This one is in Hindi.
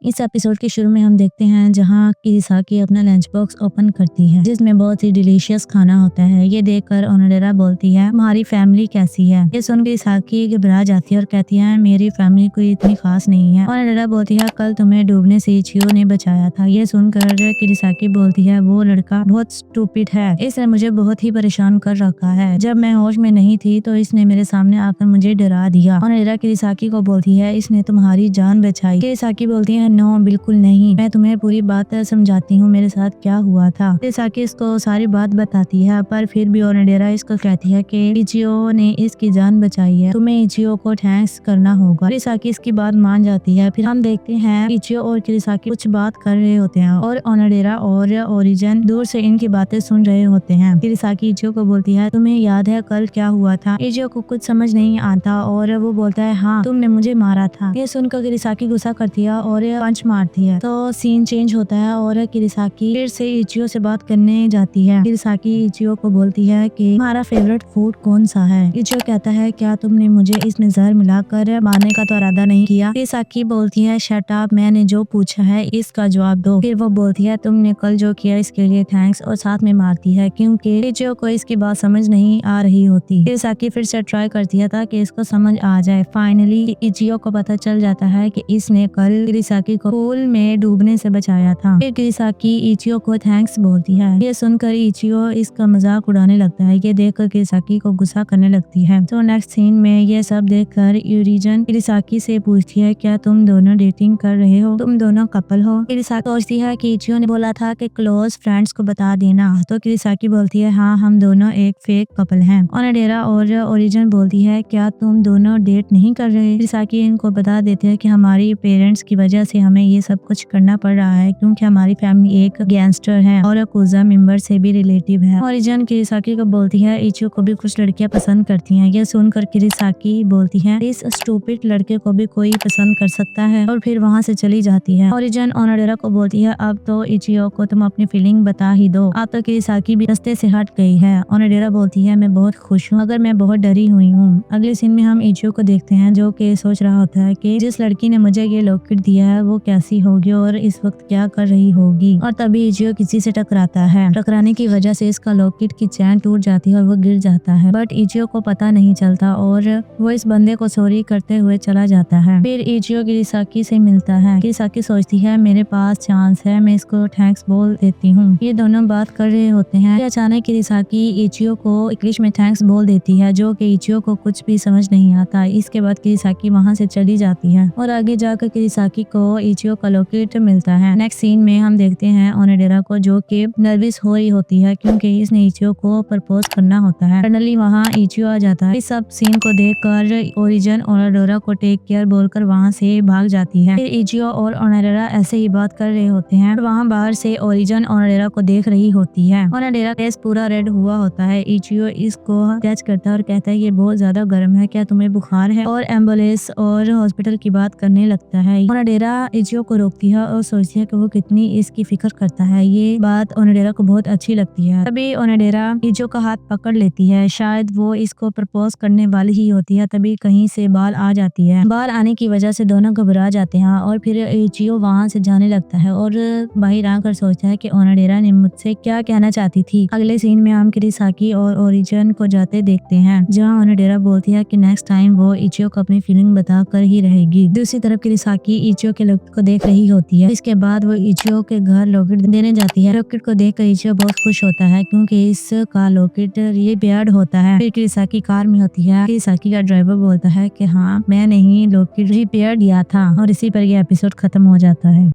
इस एपिसोड के शुरू में हम देखते हैं जहाँ किरिसाकी अपना लंच बॉक्स ओपन करती है जिसमें बहुत ही डिलीशियस खाना होता है। ये देखकर ओनोडेरा बोलती है तुम्हारी फैमिली कैसी है। ये सुन किरिसाकी घबरा जाती है और कहती है मेरी फैमिली कोई इतनी खास नहीं है। ओनोडेरा बोलती है कल तुम्हें डूबने से इचियो ने बचाया था। ये सुनकर किरिसाकी बोलती है वो लड़का बहुत स्टूपिड है, इसने मुझे बहुत ही परेशान कर रखा है। जब मैं होश में नहीं थी तो इसने मेरे सामने आकर मुझे डरा दिया। ओनोडेरा किरिसाकी को बोलती है इसने तुम्हारी जान बचाई। किरिसाकी बोलती है नो बिल्कुल नहीं, मैं तुम्हें पूरी बात समझाती हूँ मेरे साथ क्या हुआ था। किरिसाकी इसको सारी बात बताती है पर फिर भी ओनोडेरा इसको कहती है कि इचियो ने इसकी जान बचाई है, तुम्हें इचियो को थैंक्स करना होगा। किरिसाकी इसकी बात मान जाती है। फिर हम देखते हैं इचियो और किरिसाकी कुछ बात कर रहे होते हैं और ओनोडेरा और ओरिजिन दूर से इनकी बातें सुन रहे होते हैं। किरिसाकी इचियो को बोलती है तुम्हें याद है कल क्या हुआ था। इचियो को कुछ समझ नहीं आता और वो बोलता है हाँ तुमने मुझे मारा था। ये सुनकर किरिसाकी गुस्सा करती है और पंच मारती है तो सीन चेंज होता है और किरिसाकी फिर से इचियो से बात करने जाती है। किरिसाकी इचियो को बोलती है कि तुम्हारा फेवरेट फूड कौन सा है। इचियो कहता है क्या तुमने मुझे इसमें जहर मिलाकर मारने का तो इरादा नहीं किया। किरिसाकी बोलती है शट अप, मैंने जो पूछा है इसका जवाब दो। फिर वो बोलती है तुमने कल जो किया इसके लिए थैंक्स और साथ में मारती है क्योंकि इचियो को इसकी बात समझ नहीं आ रही होती। किरिसाकी फिर से ट्राई करती है ताकि इसको समझ आ जाए। फाइनली इचियो को पता चल जाता है कि इसने कल किरिसाकी को पूल में डूबने से बचाया था। फिर किरिसाकी इचियो को थैंक्स बोलती है। ये सुनकर इचियो इसका मजाक उड़ाने लगता है। ये देखकर किरिसाकी को गुस्सा करने लगती है। तो नेक्स्ट सीन में ये सब देखकर ओरिजिन किरिसाकी से पूछती है क्या तुम दोनों डेटिंग कर रहे हो, तुम दोनों कपल हो। किरिसाकी सोचती है कि इचियो ने बोला था कि क्लोज फ्रेंड्स को बता देना, तो किरिसाकी बोलती है हाँ हम दोनों एक फेक कपल हैं। ओनोडेरा और ओरिजिन बोलती है क्या तुम दोनों डेट नहीं कर रहे। किरिसाकी इनको बता देते हैं कि हमारी पेरेंट्स की वजह से हमें ये सब कुछ करना पड़ रहा है क्योंकि हमारी फैमिली एक गैंगस्टर है और अकूजा मेंबर से भी रिलेटिव है। ओरिजिन किरिसाकी को बोलती है इचियो को भी कुछ लड़कियां पसंद करती हैं। ये सुनकर किरिसाकी बोलती है इस स्टूपिड लड़के को भी कोई पसंद कर सकता है और फिर वहाँ से चली जाती है। ओरिजिन ओनोडेरा को बोलती है अब तो इचियो को तुम अपनी फीलिंग बता ही दो। अब तो किरिसाकी भी रास्ते से हट गई है। ओनोडेरा बोलती है मैं बहुत खुश हूँ मगर मैं बहुत डरी हुई हूँ। अगले सीन में हम इचियो को देखते हैं जो कि सोच रहा होता है कि जिस लड़की ने मुझे ये लॉकेट दिया है वो कैसी होगी और इस वक्त क्या कर रही होगी। और तभी इचियो किसी से टकराता है। टकराने की वजह से इसका लॉकेट की चैन टूट जाती है और वो गिर जाता है बट इचियो को पता नहीं चलता और वो इस बंदे को सॉरी करते हुए चला जाता है। फिर इचियो किरिसाकी से मिलता है। किरिसाकी सोचती है मेरे पास चांस है, मैं इसको थैंक्स बोल देती हूँ। ये दोनों बात कर रहे होते हैं। अचानक किरिसाकी इचियो को इंग्लिश में थैंक्स बोल देती है जो कि इचियो को कुछ भी समझ नहीं आता। इसके बाद किरिसाकी वहाँ से चली जाती है और आगे जाकर किरिसाकी को इचियो का लॉकेट मिलता है। नेक्स्ट सीन में हम देखते हैं ओनोडेरा को जो कि नर्वस हो रही होती है क्योंकि इसने इचियो को प्रपोज करना होता है। फाइनली वहाँ इचियो आ जाता है। इस सब सीन को देखकर ओरिजिन ओनोडेरा को टेक केयर बोलकर वहाँ से भाग जाती है। फिर इचियो और ओनोडेरा ऐसे ही बात कर रहे होते हैं। वहाँ बाहर से ओरिजिन ओनोडेरा को देख रही होती है। ओनोडेरा फेस पूरा रेड हुआ होता है। इचियो इसको टच करता है और कहता है ये बहुत ज्यादा गर्म है, क्या तुम्हें बुखार है, और एम्बुलेंस और हॉस्पिटल की बात करने लगता है। ओनोडेरा इचियो को रोकती है और सोचती है कि वो कितनी इसकी फिक्र करता है। ये बात ओनोडेरा को बहुत अच्छी लगती है। तभी ओनोडेरा इचियो का हाथ पकड़ लेती है। शायद वो इसको प्रपोज करने वाली ही होती है तभी कहीं से बाल आ जाती है। बाल आने की वजह से दोनों घबरा जाते हैं और फिर इचियो वहाँ से जाने लगता है और बाहर आकर सोचता है कि ओनोडेरा ने मुझसे क्या कहना चाहती थी। अगले सीन में हम किरिसाकी और ओरिजिन को जाते देखते हैं जहाँ ओनोडेरा बोलती है कि नेक्स्ट टाइम वो इचियो को अपनी फीलिंग बता कर ही रहेगी। दूसरी तरफ किरिसाकी इचियो के लॉकेट को देख रही होती है। इसके बाद वो इचियो के घर लॉकेट देने जाती है। लॉकेट को देखकर इचियो बहुत खुश होता है क्योंकि इसका लॉकेट रिपेयर्ड होता है। फिर किरिसाकी कार में होती है। किरिसाकी का ड्राइवर बोलता है कि हाँ मैंने ही लॉकेट रिपेयर दिया था और इसी पर यह एपिसोड खत्म हो जाता है।